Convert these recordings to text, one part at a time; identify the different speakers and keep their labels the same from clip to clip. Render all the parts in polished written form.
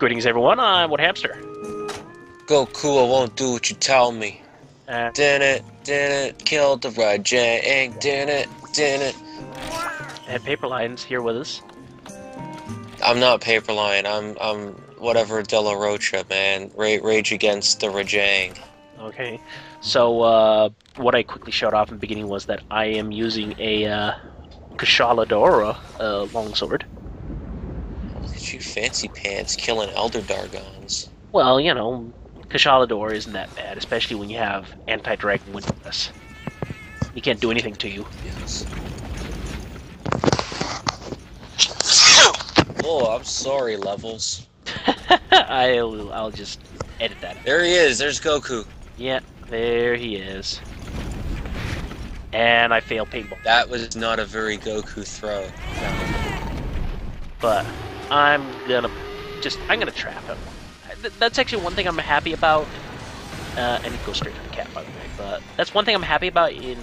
Speaker 1: Greetings, everyone. I'm What Hamster.
Speaker 2: Goku, I won't do what you tell me.
Speaker 1: Uh,
Speaker 2: Didn't kill the Rajang. Didn't.
Speaker 1: and Paperline's here with us.
Speaker 2: I'm not Paperline. I'm whatever De La Rocha, man. Rage against the Rajang.
Speaker 1: Okay. So, what I quickly showed off in the beginning was that I am using a Kushala Daora longsword.
Speaker 2: Look at you, fancy pants, killing Elder Dargons.
Speaker 1: Well, you know, Kushala Daora isn't that bad, especially when you have anti-dragon windpress. He can't do anything to you.
Speaker 2: Yes. Oh, I'm sorry, Levels.
Speaker 1: I'll just edit that.
Speaker 2: There he is. There's Goku.
Speaker 1: Yeah, there he is. And I failed paintball.
Speaker 2: That was not a very Goku throw.
Speaker 1: But I'm gonna trap him. That's actually one thing I'm happy about. And it goes straight to the cat, by the way. But that's one thing I'm happy about in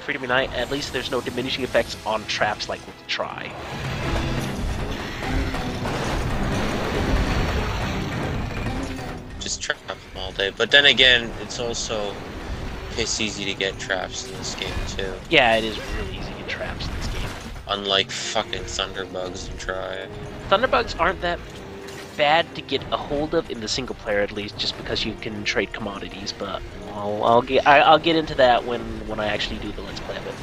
Speaker 1: Freedom Unite. At least there's no diminishing effects on traps like with the Try.
Speaker 2: Just trap them all day. But then again, it's also piss easy to get traps in this game too.
Speaker 1: Yeah, it is really easy to get traps in this game.
Speaker 2: Unlike fucking Thunderbugs and Try.
Speaker 1: Thunderbugs aren't that bad to get a hold of in the single player, at least, just because you can trade commodities. But I'll get into that when I actually do the Let's Play of it.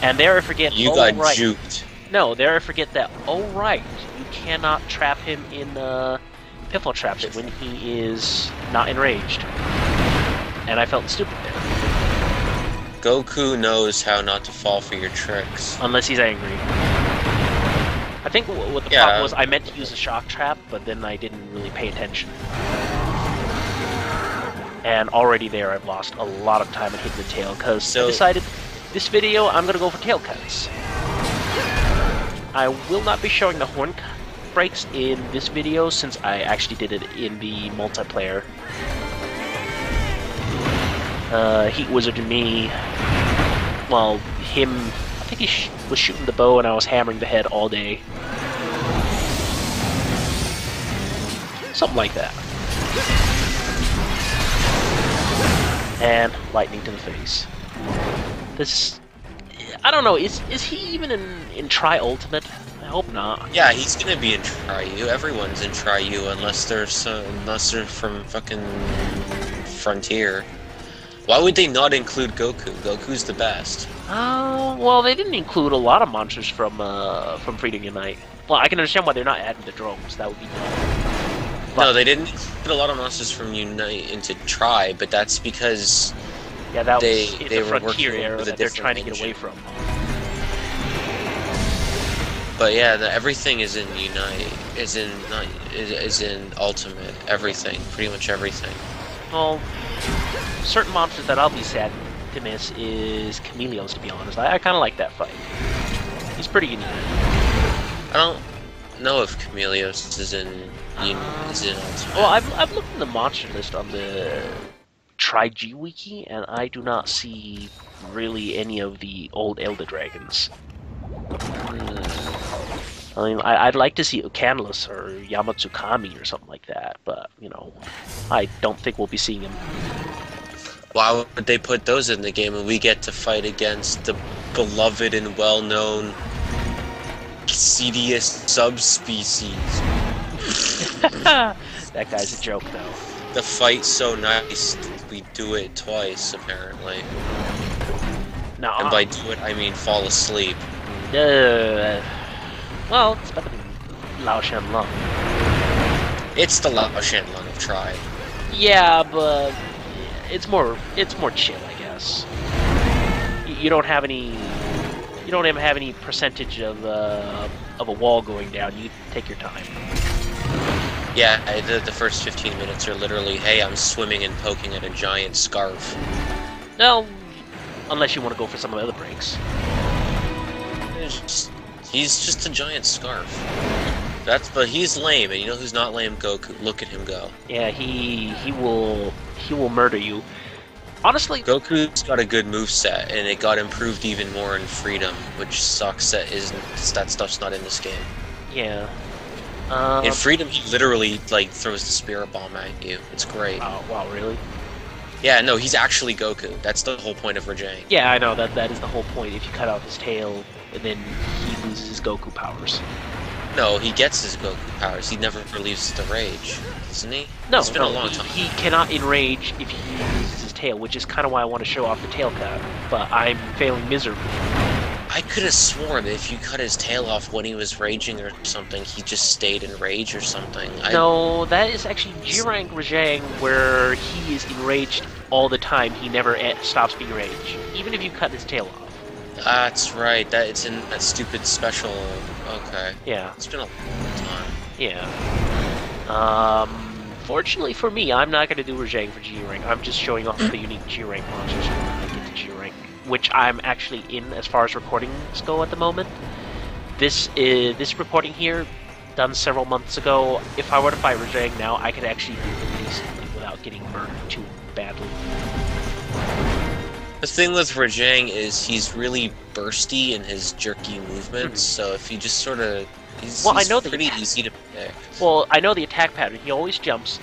Speaker 1: And there I forget.
Speaker 2: You got juked.
Speaker 1: No, there I forget that. Oh right, you cannot trap him in pitfall traps when he is not enraged. And I felt stupid there.
Speaker 2: Goku knows how not to fall for your tricks.
Speaker 1: Unless he's angry. I think what the problem was, I meant to use a shock trap, but then I didn't really pay attention. And already there, I've lost a lot of time in hitting the tail, because I decided this video, I'm going to go for tail cuts. I will not be showing the horn breaks in this video, since I actually did it in the multiplayer. Heat Wizard and me, well, him, I think he was shooting the bow and I was hammering the head all day. Something like that. And lightning to the face. This, I don't know, is he even in Tri Ultimate? I hope not.
Speaker 2: Yeah, he's gonna be in Tri-U. Everyone's in Tri-U unless they're from fucking Frontier. Why would they not include Goku? Goku's the best.
Speaker 1: Well, they didn't include a lot of monsters from Freedom Unite. Well, I can understand why they're not adding the drones. That would be dumb.
Speaker 2: No, they didn't put a lot of monsters from Unite into Tri, but that's because
Speaker 1: that was
Speaker 2: they
Speaker 1: the
Speaker 2: were
Speaker 1: Frontier
Speaker 2: working
Speaker 1: era
Speaker 2: with
Speaker 1: that they're trying to get away from.
Speaker 2: But yeah, everything is in Unite. Is in Ultimate. Everything, pretty much everything.
Speaker 1: Well, certain monsters that I'll be sad to miss is Chameleos, to be honest. I kind of like that fight. He's pretty unique.
Speaker 2: I don't know if Chameleos is in Ultimate.
Speaker 1: Well, I've looked in the monster list on the Tri-G Wiki, and I do not see really any of the old Elder Dragons. I mean, I'd like to see Ukanless or Yamatsukami or something like that, but, you know, I don't think we'll be seeing him.
Speaker 2: Why would they put those in the game and we get to fight against the beloved and well-known Cedius subspecies?
Speaker 1: That guy's a joke, though.
Speaker 2: The fight's so nice, we do it twice, apparently.
Speaker 1: No,
Speaker 2: and by do it, I mean fall asleep.
Speaker 1: Well, it's better than Lao Shanlong.
Speaker 2: It's the Lao Shanlong of Tri.
Speaker 1: Yeah, but it's more chill, I guess. You don't have any. You don't even have any percentage of a wall going down. You take your time.
Speaker 2: Yeah, the first 15 minutes are literally, hey, I'm swimming and poking at a giant scarf.
Speaker 1: No, unless you want to go for some of the other breaks.
Speaker 2: He's just a giant scarf. But he's lame, and you know who's not lame? Goku. Look at him go.
Speaker 1: Yeah, he will murder you. Honestly,
Speaker 2: Goku's got a good moveset, and it got improved even more in Freedom, which sucks that that stuff's not in this game.
Speaker 1: Yeah.
Speaker 2: In Freedom, he literally like throws the spirit bomb at you. It's great.
Speaker 1: Oh, wow, really?
Speaker 2: Yeah, no, he's actually Goku. That's the whole point of Rajang.
Speaker 1: Yeah, I know, that is the whole point. If you cut off his tail, then he loses his Goku powers.
Speaker 2: No, he gets his Goku powers. He never leaves the rage, doesn't he?
Speaker 1: No,
Speaker 2: it's been a long time.
Speaker 1: He cannot enrage if he loses his tail, which is kind of why I want to show off the tail cut, but I'm failing miserably.
Speaker 2: I could have sworn that if you cut his tail off when he was raging or something, he just stayed in rage or something.
Speaker 1: No, that is actually G-Rank Rajang, where he is enraged all the time. He never stops being enraged, even if you cut his tail off.
Speaker 2: That's right. It's in that stupid special. Okay.
Speaker 1: Yeah.
Speaker 2: It's been a long time.
Speaker 1: Yeah. Fortunately for me, I'm not going to do Rajang for G-Rank. I'm just showing off the unique G-Rank monsters when I get to G-Rank, which I'm actually in as far as recordings go at the moment. This recording here, done several months ago. If I were to fight Rajang now, I could actually do it decently without getting murdered too badly.
Speaker 2: The thing with Rajang is he's really bursty in his jerky movements, so if you just sort of... He's pretty easy to predict.
Speaker 1: Well, I know the attack pattern. He always jumps.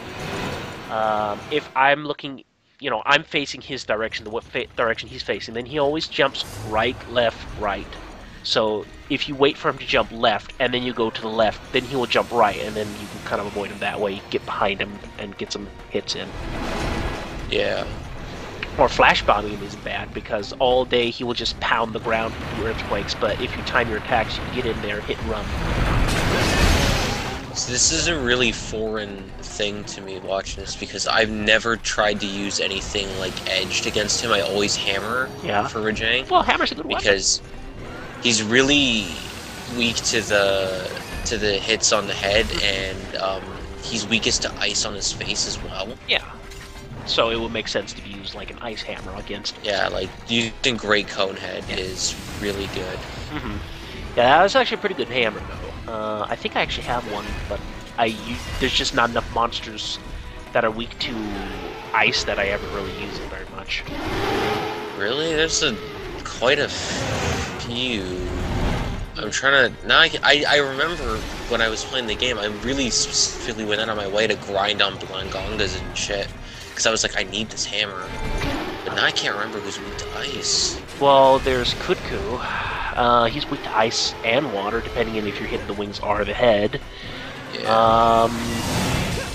Speaker 1: If I'm looking... You know, I'm facing his direction, the direction he's facing, then he always jumps right, left, right. So if you wait for him to jump left, and then you go to the left, then he will jump right, and then you can kind of avoid him that way, get behind him, and get some hits in.
Speaker 2: Yeah.
Speaker 1: Or flash bombing him isn't bad, because all day he will just pound the ground and do earthquakes, but if you time your attacks, you can get in there, hit and run.
Speaker 2: So this is a really foreign thing to me watching this, because I've never tried to use anything like edged against him. I always hammer for Rajang.
Speaker 1: Well, hammer's a good weapon.
Speaker 2: Because he's really weak to the hits on the head, and he's weakest to ice on his face as well.
Speaker 1: Yeah. So it would make sense to use like an ice hammer against him.
Speaker 2: Yeah, like using Great Conehead is really good.
Speaker 1: Mm-hmm. Yeah, that was actually a pretty good hammer though. I think I actually have one, but there's just not enough monsters that are weak to ice that I ever really use it very much.
Speaker 2: Really? There's quite a few. I'm trying to... Now I remember when I was playing the game, I really specifically went out of my way to grind on Blangongas and shit. Because I was like, I need this hammer. But now I can't remember who's weak to ice.
Speaker 1: Well, there's Kutku. He's weak to ice and water, depending on if you're hitting the wings or the head.
Speaker 2: Yeah.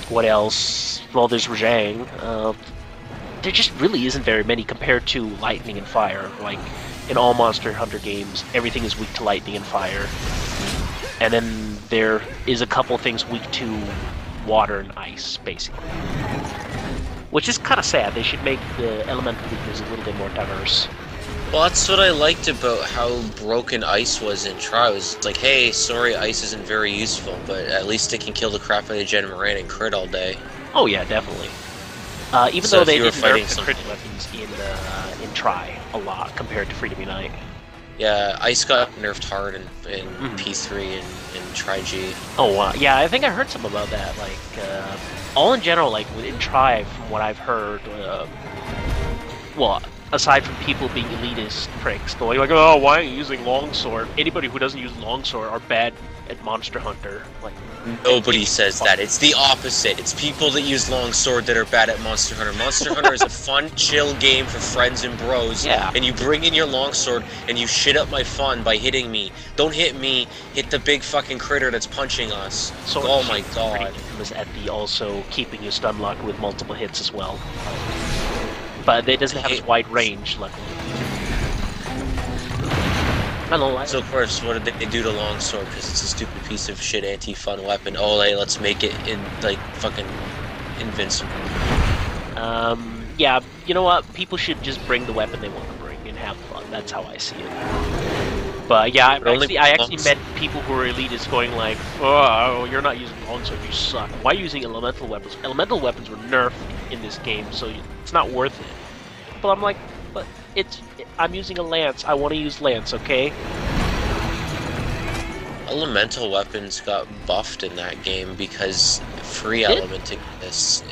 Speaker 1: What else? Well, there's Rajang. There just really isn't very many compared to lightning and fire. Like, in all Monster Hunter games, everything is weak to lightning and fire. And then there is a couple things weak to water and ice, basically. Which is kind of sad. They should make the elemental weakness a little bit more diverse.
Speaker 2: Well, that's what I liked about how broken ice was in Trials. It's like, hey, sorry, ice isn't very useful, but at least it can kill the crap out of Jen Moran and crit all day.
Speaker 1: Oh yeah, definitely. Even though they did nerf the crit weapons in Tri a lot compared to Freedom Unite.
Speaker 2: Yeah, ice got nerfed hard in P3 and Tri-G.
Speaker 1: Oh wow, yeah, I think I heard something about that. Like, all in general, like in Tri, from what I've heard, well, aside from people being elitist pricks, they're like, oh, why are you using Longsword? Anybody who doesn't use Longsword are bad at Monster Hunter. Like,
Speaker 2: nobody says that. It's the opposite. It's people that use Longsword that are bad at Monster Hunter. Monster Hunter is a fun, chill game for friends and bros.
Speaker 1: Yeah.
Speaker 2: And you bring in your Longsword and you shit up my fun by hitting me. Don't hit me. Hit the big fucking critter that's punching us.
Speaker 1: So
Speaker 2: oh my god.
Speaker 1: Was at the also keeping you stun locked with multiple hits as well. But it doesn't have as wide range, luckily.
Speaker 2: So of course, what did they do to Longsword? Because it's a stupid piece of shit anti-fun weapon. Oh, hey, let's make it in like fucking invincible.
Speaker 1: Yeah, you know what? People should just bring the weapon they want to bring and have fun. That's how I see it. But yeah, I actually met people who were elitists going like, "Oh, you're not using Longsword, you suck. Why are you using elemental weapons? Elemental weapons were nerfed in this game, so it's not worth it." But I'm like, but I'm using a lance. I want to use lance, okay?
Speaker 2: Elemental weapons got buffed in that game because free element exists.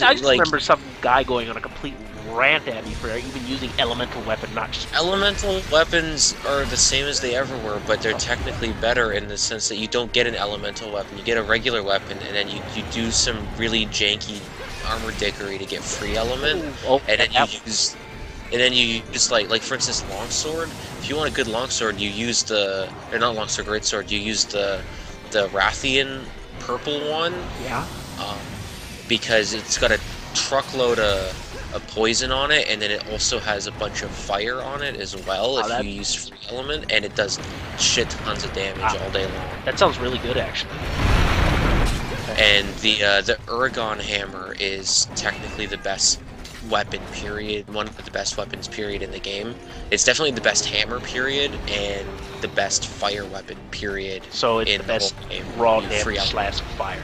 Speaker 1: I just remember some guy going on a complete rant at me for even using elemental weapon, not just...
Speaker 2: Elemental weapons are the same as they ever were, but they're technically better in the sense that you don't get an elemental weapon. You get a regular weapon, and then you do some really janky armor dickery to get free element, and then you use like for instance longsword. If you want a good longsword, you use the not longsword, greatsword. You use the Rathian purple one.
Speaker 1: Yeah.
Speaker 2: Because it's got a truckload of poison on it, and then it also has a bunch of fire on it as well. If you use free element, and it does shit tons of damage all day long.
Speaker 1: That sounds really good, actually.
Speaker 2: And the Uragon hammer is technically the best weapon, period. One of the best weapons, period, in the game. It's definitely the best hammer, period, and the best fire weapon, period.
Speaker 1: So it's the best raw damage slash fire.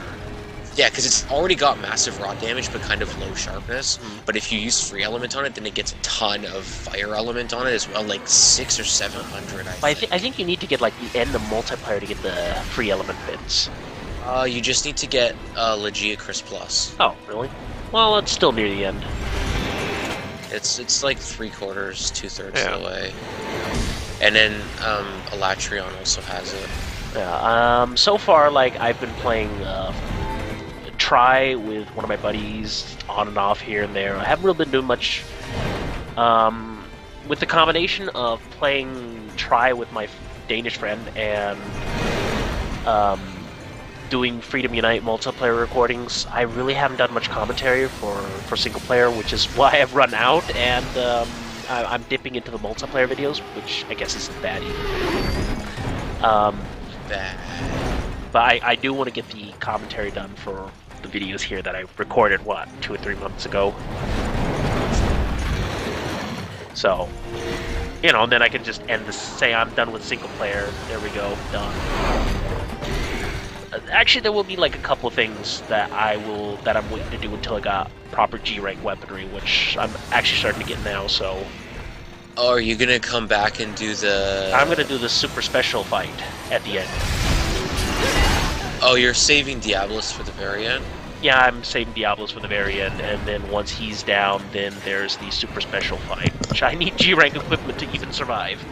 Speaker 2: Yeah, because it's already got massive raw damage, but kind of low sharpness. But if you use free element on it, then it gets a ton of fire element on it as well, like 600 or 700. I
Speaker 1: think you need to get like the end of multiplayer to get the free element bits.
Speaker 2: You just need to get Legiacris Plus.
Speaker 1: Oh, really? Well, it's still near the end.
Speaker 2: It's like 3/4, 2/3 of the way. And then Elatrion also has it.
Speaker 1: Yeah. So far, like I've been playing Try with one of my buddies on and off here and there. I haven't really been doing much. With the combination of playing Try with my Danish friend and doing Freedom Unite multiplayer recordings, I really haven't done much commentary for single player, which is why I've run out, and I'm dipping into the multiplayer videos, which I guess isn't bad either. But I do want to get the commentary done for the videos here that I recorded, 2 or 3 months ago. So, and then I can just say I'm done with single player. There we go, done. Actually, there will be like a couple of things that I'm waiting to do until I got proper G rank weaponry, which I'm actually starting to get now. So.
Speaker 2: Oh, are you gonna come back and do the?
Speaker 1: I'm gonna do the super special fight at the end.
Speaker 2: Oh, you're saving Diablos for the very end?
Speaker 1: Yeah, I'm saving Diablos for the very end, and then once he's down, then there's the super special fight, which I need G rank equipment to even survive.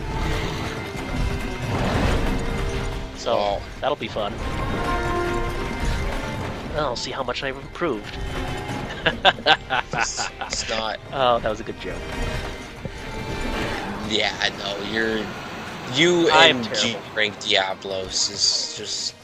Speaker 1: So that'll be fun. Well, I'll see how much I've improved.
Speaker 2: It's not.
Speaker 1: Oh, that was a good joke.
Speaker 2: Yeah, no, you and G rank Diablos is just.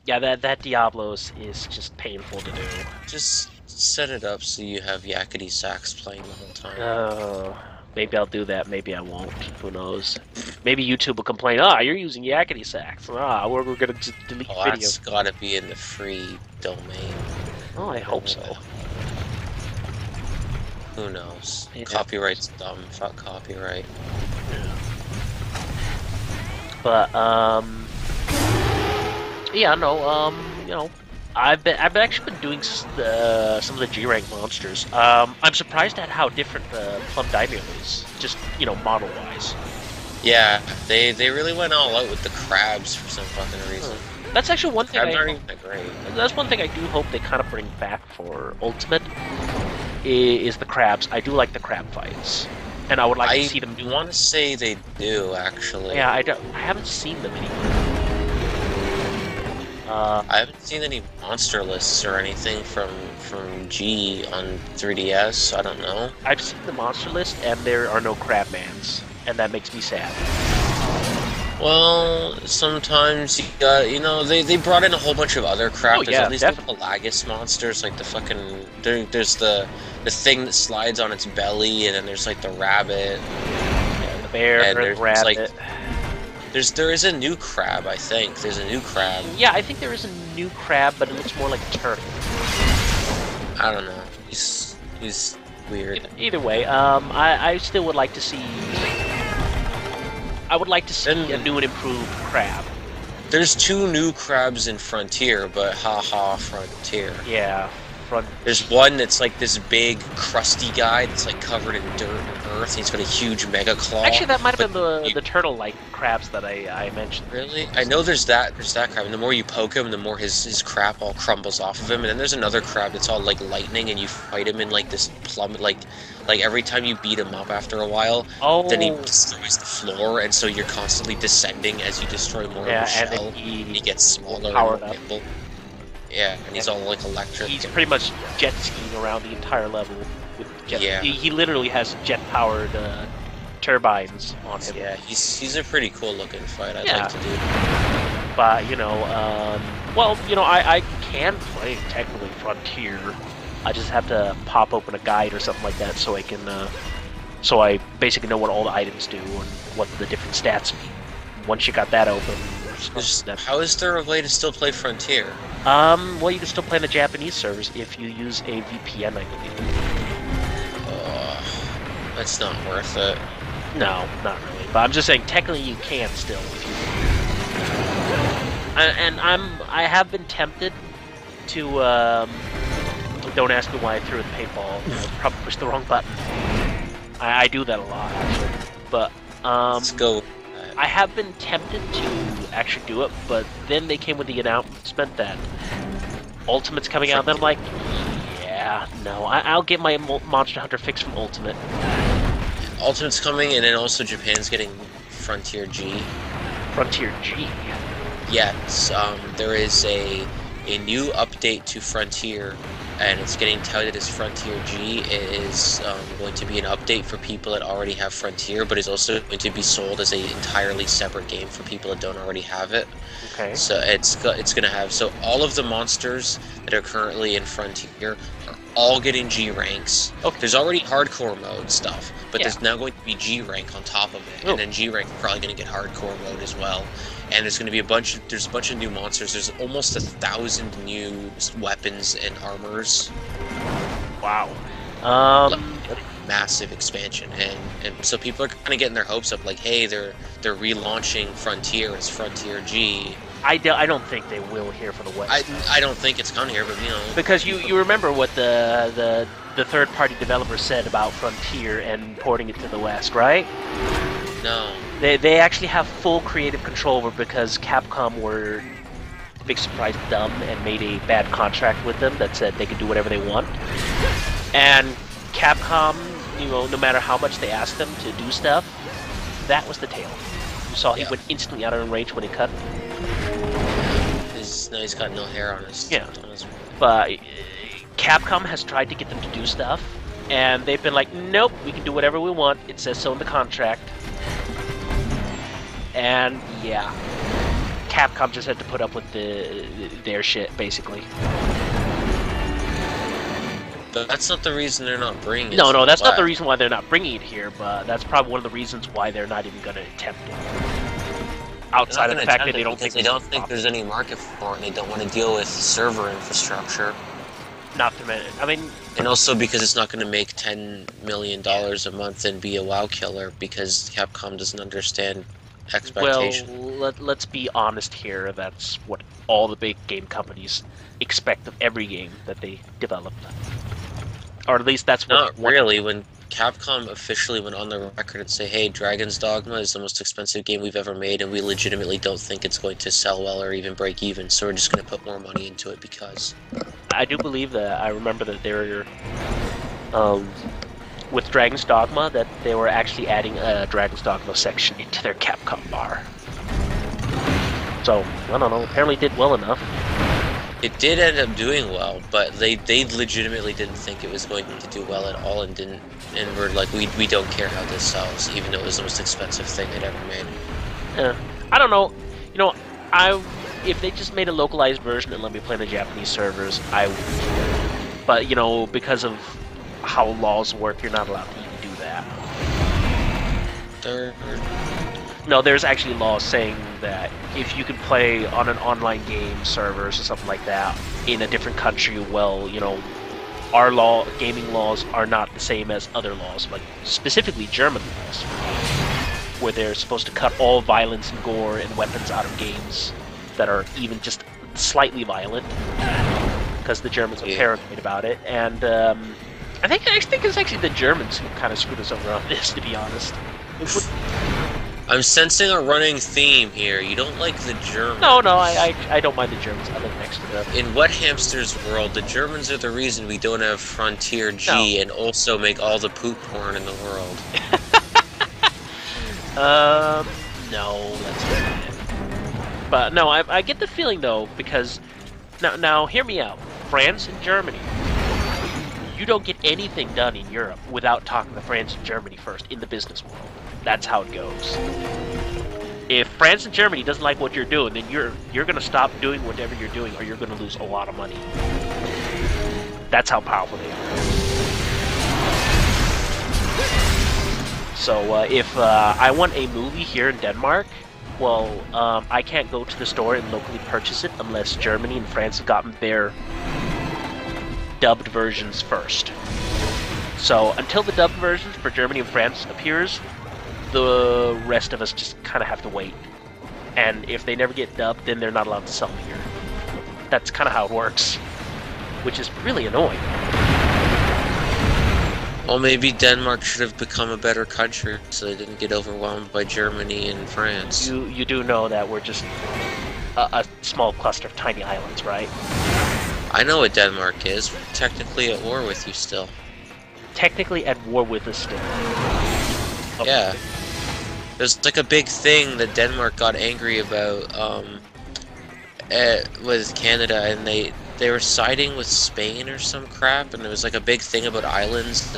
Speaker 1: Yeah, that Diablos is just painful to do.
Speaker 2: Just set it up so you have Yakety Sax playing the whole time.
Speaker 1: Oh, maybe I'll do that. Maybe I won't. Who knows? Maybe YouTube will complain. You're using Yakety Sax. We're gonna just delete the video.
Speaker 2: That's gotta be in the free domain.
Speaker 1: Oh, I hope so.
Speaker 2: Who knows? Copyright's dumb. Fuck copyright.
Speaker 1: Yeah. But yeah, no, I've actually been doing some of the G rank monsters. I'm surprised at how different the Plum Daimyo is, just model wise.
Speaker 2: Yeah, they really went all out with the crabs for some fucking reason.
Speaker 1: That's actually one thing.
Speaker 2: Crabs aren't even that great.
Speaker 1: That's one thing I do hope they kind of bring back for Ultimate. Is the crabs? I do like the crab fights, and I would like to see them do.
Speaker 2: I want to say they do actually.
Speaker 1: Yeah, I haven't seen them anymore.
Speaker 2: I haven't seen any monster lists or anything from G on 3DS, so I don't know.
Speaker 1: I've seen the monster list, and there are no Crabmans, and that makes me sad.
Speaker 2: Well, sometimes you got, they brought in a whole bunch of other crap. There's at least the Pelagus monsters, like the fucking, there's the thing that slides on its belly, and then there's like the rabbit.
Speaker 1: Yeah, the bear, and the rabbit.
Speaker 2: There is a new crab, I think. There's a new crab.
Speaker 1: Yeah, I think there is a new crab, but it looks more like a turtle.
Speaker 2: I don't know. He's weird.
Speaker 1: Either way, I still would like to see. I would like to see a new and improved crab.
Speaker 2: There's 2 new crabs in Frontier, but haha, Frontier.
Speaker 1: Yeah. front.
Speaker 2: There's one that's like this big, crusty guy that's like covered in dirt and earth. He's got a huge mega claw.
Speaker 1: Actually, that might have been the turtle-like crabs that I mentioned.
Speaker 2: Really? I know there's that crab, and the more you poke him, the more his crap all crumbles off of him. And then there's another crab that's all like lightning, and you fight him in like this plummet, like every time you beat him up after a while, then he destroys the floor, and so you're constantly descending as you destroy more of his shell. And he gets smaller and more nimble. Yeah, and he's all like electric.
Speaker 1: He's pretty much jet skiing around the entire level with jet.
Speaker 2: Yeah.
Speaker 1: He literally has jet-powered turbines on him.
Speaker 2: Yeah, he's a pretty cool looking fight. I'd like to do.
Speaker 1: But you know, well, you know, I can play technically Frontier. I just have to pop open a guide or something like that so I can, so I basically know what all the items do and what the different stats mean. Once you got that open.
Speaker 2: How is there a way to still play Frontier?
Speaker 1: Well, you can still play on the Japanese servers if you use a VPN, I believe.
Speaker 2: That's not worth it.
Speaker 1: No, not really. But I'm just saying, technically you can still if you. I have been tempted to. Don't ask me why I threw the paintball. I probably pushed the wrong button. I do that a lot, actually. But
Speaker 2: let's go.
Speaker 1: I have been tempted to actually do it, but then they came with the announcement that Ultimate's coming out, and then I'm like, yeah, no, I'll get my Monster Hunter fix from Ultimate.
Speaker 2: Ultimate's coming, and then also Japan's getting Frontier G.
Speaker 1: Frontier G?
Speaker 2: Yes, there is a new update to Frontier, and it's getting touted as Frontier G. It is going to be an update for people that already have Frontier, but is also going to be sold as an entirely separate game for people that don't already have it.
Speaker 1: Okay.
Speaker 2: So it's going to have, so all of the monsters that are currently in Frontier are all getting G ranks.
Speaker 1: Okay.
Speaker 2: There's already hardcore mode stuff, but there's now going to be G rank on top of it, and then G rank is probably going to get hardcore mode as well. And there's going to be a bunch of new monsters. There's almost 1,000 new weapons and armors.
Speaker 1: Wow.
Speaker 2: Massive expansion, and so people are kind of getting their hopes up, like, hey, they're relaunching Frontier as Frontier G.
Speaker 1: I don't think they will here for the West.
Speaker 2: I don't think it's coming here, but you know,
Speaker 1: because you remember what the third-party developer said about Frontier and porting it to the West, right?
Speaker 2: No.
Speaker 1: They actually have full creative control over, because Capcom were, big surprise, dumb and made a bad contract with them that said they could do whatever they want. And Capcom, you know, no matter how much they asked them to do stuff, that was the tail. You saw he went instantly out of range when he cut.
Speaker 2: Now he's got no hair on his.
Speaker 1: Yeah. But Capcom has tried to get them to do stuff, and they've been like, nope, we can do whatever we want. It says so in the contract. And yeah, Capcom just had to put up with their shit, basically.
Speaker 2: But that's not the reason they're not bringing it.
Speaker 1: No, that's not the reason why they're not bringing it here, but that's probably one of the reasons why they're not even going to attempt it. Outside of the fact that they don't think
Speaker 2: there's any market for it, and they don't want to deal with server infrastructure.
Speaker 1: Not to mention, I mean...
Speaker 2: And also because it's not going to make $10 million a month and be a WoW killer, because Capcom doesn't understand expectation.
Speaker 1: Well, let's be honest here. That's what all the big game companies expect of every game that they develop. Or at least that's what...
Speaker 2: Not really. When Capcom officially went on the record and say, hey, Dragon's Dogma is the most expensive game we've ever made, and we legitimately don't think it's going to sell well or even break even, so we're just going to put more money into it because...
Speaker 1: I do believe that. I remember that they were... with Dragon's Dogma, that they were actually adding a Dragon's Dogma section into their Capcom bar. So, I don't know, apparently did well enough.
Speaker 2: It did end up doing well, but they legitimately didn't think it was going to do well at all, and were like, we don't care how this sells, even though it was the most expensive thing they'd ever made.
Speaker 1: I don't know, you know, if they just made a localized version and let me play on the Japanese servers, but you know, because of how laws work, you're not allowed to even do that. No, there's actually laws saying that if you can play on an online game servers or something like that in a different country, well, you know, our gaming laws are not the same as other laws, like specifically German laws, where they're supposed to cut all violence and gore and weapons out of games that are even just slightly violent. because the Germans are
Speaker 2: Yeah.
Speaker 1: paranoid about it, and I think it's actually the Germans who kind of screwed us over on this, to be honest. It would,
Speaker 2: I'm sensing a running theme here. You don't like the Germans.
Speaker 1: no, I don't mind the Germans. I live next to them.
Speaker 2: In Wet Hamster's world, the Germans are the reason we don't have Frontier G and also make all the poop porn in the world.
Speaker 1: No, that's not it. But no, I get the feeling though, because now hear me out. France and Germany. You don't get anything done in Europe without talking to France and Germany first in the business world. That's how it goes. If France and Germany doesn't like what you're doing, then you're gonna stop doing whatever you're doing, or you're gonna lose a lot of money. That's how powerful they are. So if I want a movie here in Denmark, well, I can't go to the store and locally purchase it unless Germany and France have gotten their dubbed versions first. So until the dubbed versions for Germany and France appears, the rest of us just kind of have to wait. And if they never get dubbed, then they're not allowed to sell them here. That's kind of how it works, which is really annoying.
Speaker 2: Well, maybe Denmark should have become a better country so they didn't get overwhelmed by Germany and France.
Speaker 1: You do know that we're just a small cluster of tiny islands, right?
Speaker 2: I know what Denmark is. We're technically at war with you still.
Speaker 1: Technically at war with us still. Okay.
Speaker 2: Yeah. There's like a big thing that Denmark got angry about with Canada, and they were siding with Spain or some crap, and there was like a big thing about islands,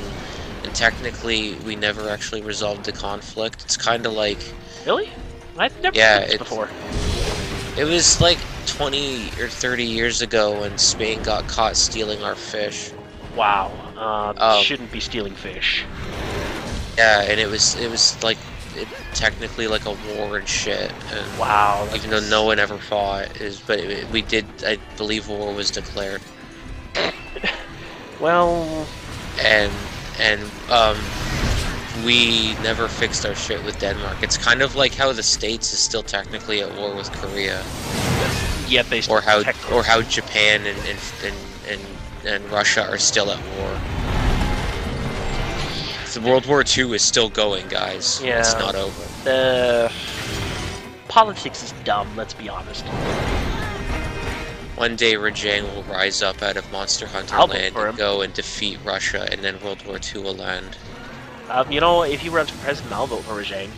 Speaker 2: and technically we never actually resolved the conflict. It's kind of like...
Speaker 1: Really? I've never
Speaker 2: Yeah,
Speaker 1: seen this
Speaker 2: it's-
Speaker 1: before.
Speaker 2: It was like 20 or 30 years ago when Spain got caught stealing our fish.
Speaker 1: Wow. Shouldn't be stealing fish.
Speaker 2: Yeah, and it was like technically like a war and shit. And
Speaker 1: Wow.
Speaker 2: even though no one ever fought, we did. I believe war was declared.
Speaker 1: Well,
Speaker 2: And we never fixed our shit with Denmark. It's kind of like how the States is still technically at war with Korea,
Speaker 1: yet they still
Speaker 2: or how
Speaker 1: protect
Speaker 2: Japan and Russia are still at war. The World War II is still going, guys.
Speaker 1: Yeah.
Speaker 2: It's not over.
Speaker 1: the politics is dumb. Let's be honest.
Speaker 2: One day Rajang will rise up out of Monster Hunter
Speaker 1: I'll vote
Speaker 2: Land
Speaker 1: for
Speaker 2: and
Speaker 1: him.
Speaker 2: go and defeat Russia, and then World War II will end.
Speaker 1: You know, if he runs for president, I'll vote for Rajang.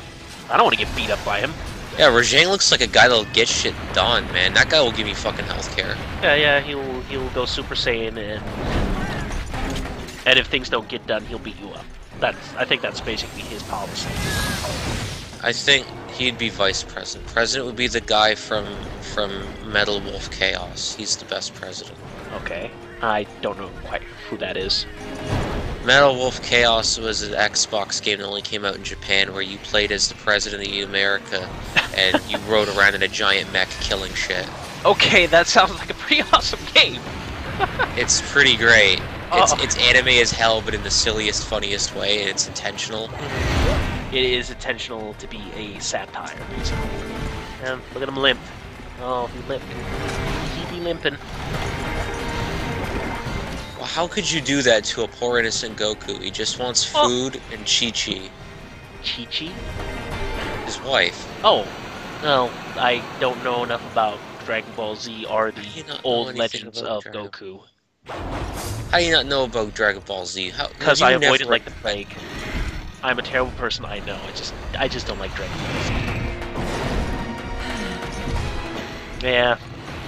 Speaker 1: I don't want to get beat up by him.
Speaker 2: Yeah, Rajang looks like a guy that'll get shit done, man. That guy will give me fucking healthcare.
Speaker 1: Yeah, he'll go Super Saiyan, and if things don't get done, he'll beat you up. I think that's basically his policy.
Speaker 2: I think he'd be vice president. President would be the guy from Metal Wolf Chaos. He's the best president.
Speaker 1: Okay, I don't know quite who that is.
Speaker 2: Metal Wolf Chaos was an Xbox game that only came out in Japan, where you played as the president of America, and you rode around in a giant mech killing shit.
Speaker 1: Okay, that sounds like a pretty awesome game.
Speaker 2: It's pretty great.
Speaker 1: Uh-oh.
Speaker 2: It's anime as hell, but in the silliest, funniest way, and it's intentional.
Speaker 1: It is intentional to be a satire, basically. And look at him limp. Oh, he limped. He be limping.
Speaker 2: Well, how could you do that to a poor innocent Goku? He just wants food and Chi-Chi,
Speaker 1: Chi-Chi?
Speaker 2: his wife.
Speaker 1: Oh, no, I don't know enough about Dragon Ball Z or
Speaker 2: How do you
Speaker 1: the
Speaker 2: not know
Speaker 1: old
Speaker 2: anything
Speaker 1: legends
Speaker 2: about
Speaker 1: of
Speaker 2: Dragon
Speaker 1: Goku.
Speaker 2: How do you not know about Dragon Ball Z?
Speaker 1: Because I avoid it like the plague. I'm a terrible person, I know. I just don't like Dragon Ball Z.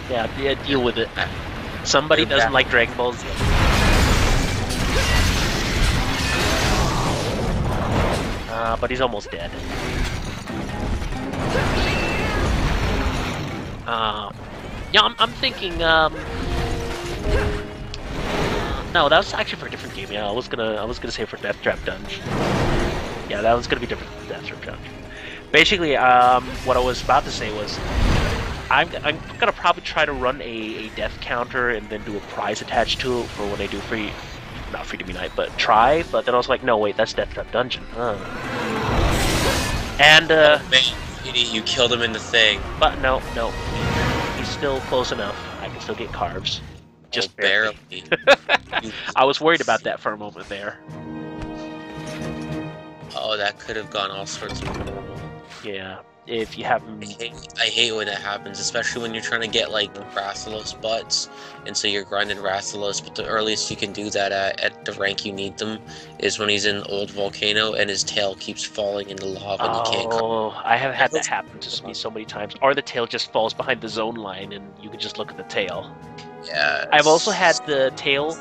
Speaker 1: Yeah, deal with it. Somebody doesn't like Dragon Ball Z. But he's almost dead. Yeah, I'm thinking, no, that was actually for a different game. Yeah, I was gonna say for Death Trap Dungeon. Yeah, that was gonna be different from Death Trap Dungeon. Basically, what I was about to say was, I'm gonna probably try to run a death counter and then do a prize attached to it for when I do not Freedom Unite, but try. But then I was like, no, wait, that's Death Trap Dungeon. And
Speaker 2: Man, idiot, you killed him in the thing.
Speaker 1: but no, he's still close enough. I can still get carbs. Just
Speaker 2: barely.
Speaker 1: I was worried about that for a moment there.
Speaker 2: Oh, that could have gone all sorts of...
Speaker 1: Yeah, if you have...
Speaker 2: I hate when that happens, especially when you're trying to get, like, Rathalos butts, and so you're grinding Rathalos, but the earliest you can do that at the rank you need them is when he's in Old Volcano and his tail keeps falling into lava and you can't...
Speaker 1: Oh, I have had that happen to me so many times. Or the tail just falls behind the zone line and you can just look at the tail.
Speaker 2: Yeah.
Speaker 1: I've also had the tail,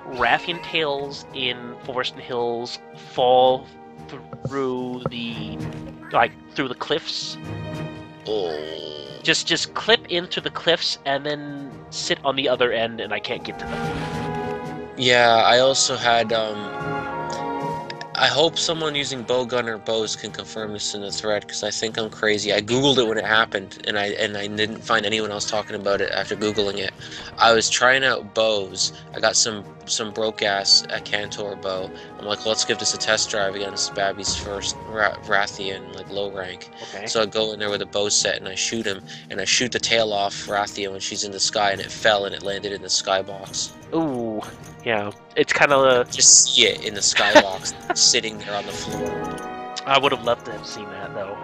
Speaker 1: Rathian tails in Forest and Hills fall through the... through the cliffs.
Speaker 2: Oh.
Speaker 1: Just clip into the cliffs and then sit on the other end, and I can't get to them.
Speaker 2: Yeah, I also had, I hope someone using bowgun or bows can confirm this in the thread, because I think I'm crazy. I googled it when it happened, and I didn't find anyone else talking about it after googling it. I was trying out bows. I got some broke-ass Cantor bow. I'm like, let's give this a test drive against Babby's first Rathian, like, low rank.
Speaker 1: Okay.
Speaker 2: So I go in there with a bow set, and I shoot him, and I shoot the tail off Rathia when she's in the sky, and it fell, and it landed in the skybox.
Speaker 1: Ooh, yeah. It's kind of
Speaker 2: Just see it in the skybox, sitting there on the floor.
Speaker 1: I would have loved to have seen that, though.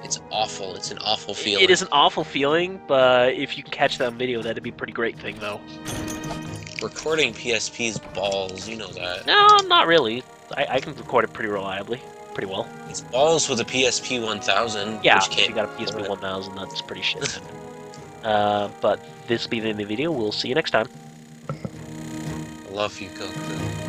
Speaker 2: It's awful. It's an awful feeling.
Speaker 1: It is an awful feeling, but if you can catch that on video, that'd be a pretty great thing, though.
Speaker 2: Recording PSP's balls, you know that.
Speaker 1: No, not really. I can record it pretty reliably. Pretty well.
Speaker 2: It's balls with a PSP 1000.
Speaker 1: Yeah,
Speaker 2: which
Speaker 1: if
Speaker 2: can't
Speaker 1: you got a PSP 1000, that's pretty shit. But this will be the end of the video. We'll see you next time.
Speaker 2: Love you, Goku.